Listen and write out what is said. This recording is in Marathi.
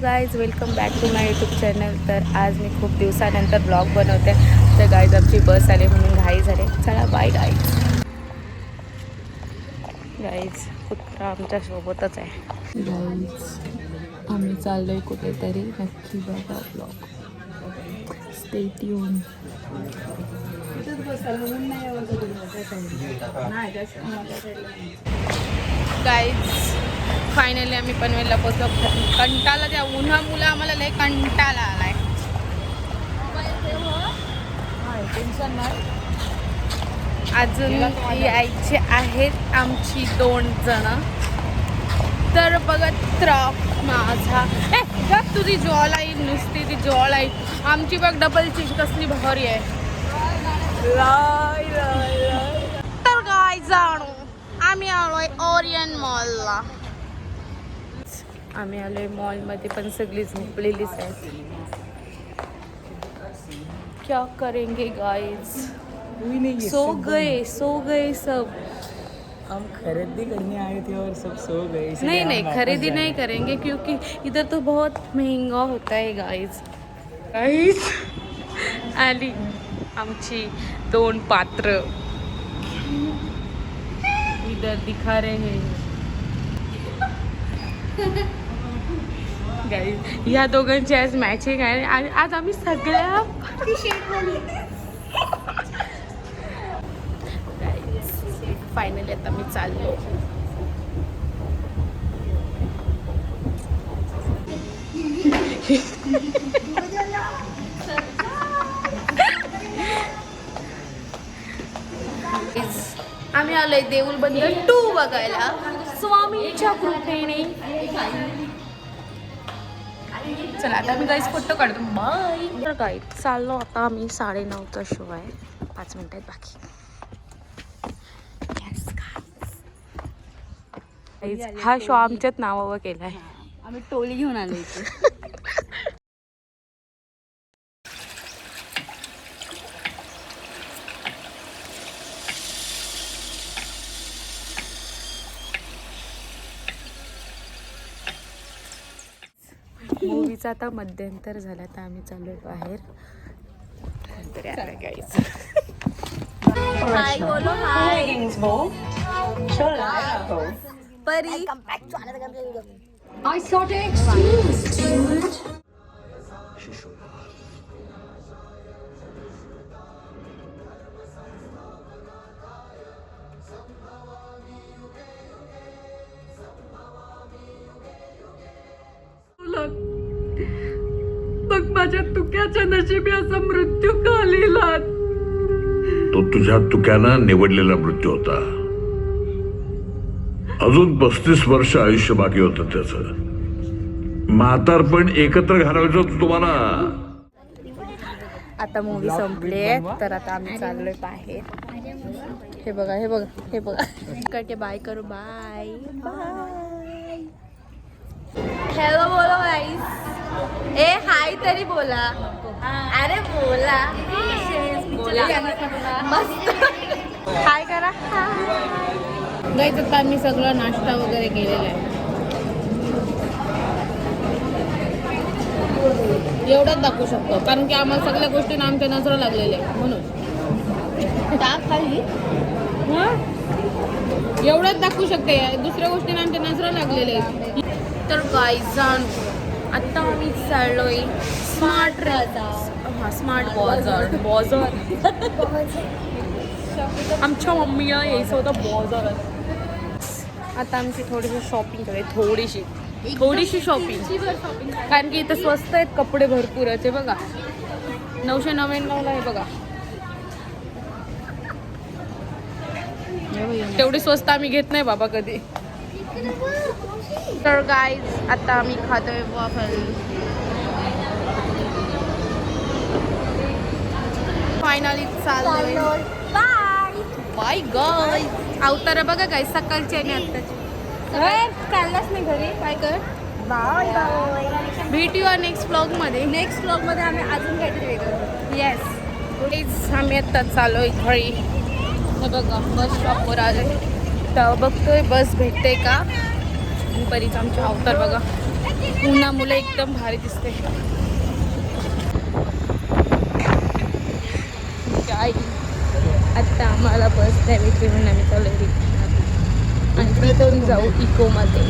Guys welcome back to my YouTube channel. तर आज मी खूप दिवसानंतर ब्लॉग बनवते. तर गाईज आमची बस आली म्हणून घाई झाले. चला बाय गाईज. गाईज कुत्रा आमच्या सोबतच आहे. गाईज आम्ही चाललोय कुठेतरी, नक्की बघा blog. Stay tune. Guys finally आम्ही पनवेलला पोहोचलो. कंटाळा त्या उन्हामुळे आम्हाला लय कंटाळा आलाय. टेन्शन नाही. अजून यायचे आहेत आमची 2 जण. तर बघत राहा माझा तुझी जॉलाईन नुसती ती जॉलाईन. आमची बघ डबल चीज कसली भारी आहे. तर काय जाणू आम्ही आलोय ओरियन मॉलला. आम्ही आलोय मॉलमध्ये पण सगळी झोपलेलीच आहेत. क्या करेंगे गाइस, सो गए सब. हम खरीदी करने आए थे और सब सो गए. नहीं खरीदी नहीं करेंगे क्योंकि इधर तो बहुत महंगा होता है गाइस. आली आमची 2 पात्र इधर दिखा रहे हैं. गाइस ह्या दोघांची आज मॅचिंग आहे. आज आम्ही सगळ्या फायनली आता मी चाललो. आम्ही आलोय देऊळ बंद 2 बघायला स्वामींच्या कृपेने. चला आता मी गाईस फोटो काढतो. बाय. तर गाईस चाललो आता आम्ही. 9:30चा शो आहे. 5 मिनिटात बाकी. हा शो आमच्याच नावावर केलाय. आम्ही टोली घेऊन आलो इथे. मूवीचा आता मध्यंतर झाला तर आम्ही चाललोय बाहेर. तरी आता गाईस हाय बोलो हाय परी. I saw the excuse, dude. बघ माझ्या तुक्याच्या नशिबी असा मृत्यू का लिहिला. तो तुझ्या तुक्यानं निवडलेला मृत्यू होता. अजून 35 वर्ष आयुष्य बाकी होतं त्याचं. म्हातारपण एकत्र घालवायचं होतं तुम्हाला. आता मूवी संपली तर आता आम्ही चाललोय बाहेर. हे बघा हे बघा हे बघा. करके बाय करू. Bye bye. हॅलो बोलो गाईस. ए हाय तरी बोला. अरे बोला मस्त. हाय करा. गाईस आता आम्ही सगळं नाश्ता वगैरे केलेला आहे. एवढंच दाखवू शकतो कारण की आम्हाला सगळ्या गोष्टींना आमच्या नजर लागलेले म्हणून. खाली एवढंच दाखवू शकते. दुसऱ्या गोष्टींना आमच्या नजर लागलेले आहेत. तर गाईज आता आम्ही चाललोय स्मार्ट स्मार्ट बाजार. आमच्या मम्मीला यायचं होतं बाजारात. आता आमची थोडीशी शॉपिंग करायची. थोडीशी शॉपिंग कारण की इथं स्वस्त आहेत कपडे भरपूर आहेत. बघा 999 आहे बघा. तेवढी स्वस्त आम्ही घेत नाही बाबा कधी. तर गाईज आता आम्ही खातोय वॉफल. फायनली चाललोय. Bye bye guys. अवतार बघा गाईज सकाळची आणि आत्ताची. चाललाच नाही घरी काय कर. Bye bye. भेटूया नेक्स्ट ब्लॉगमध्ये. आम्ही अजून काहीतरी वेगळं. येस आम्ही आता चाललोय घरी. बघा बस स्टॉपवर आलोय. तर बघतोय बस भेटते का. परीचा आमचा अवतार बघा. उन्हामुळे एकदम भारी दिसते. काय आता आम्हाला बस द्यावी म्हणून आम्ही चालू आणि तिथून जाऊ इकोमध्ये.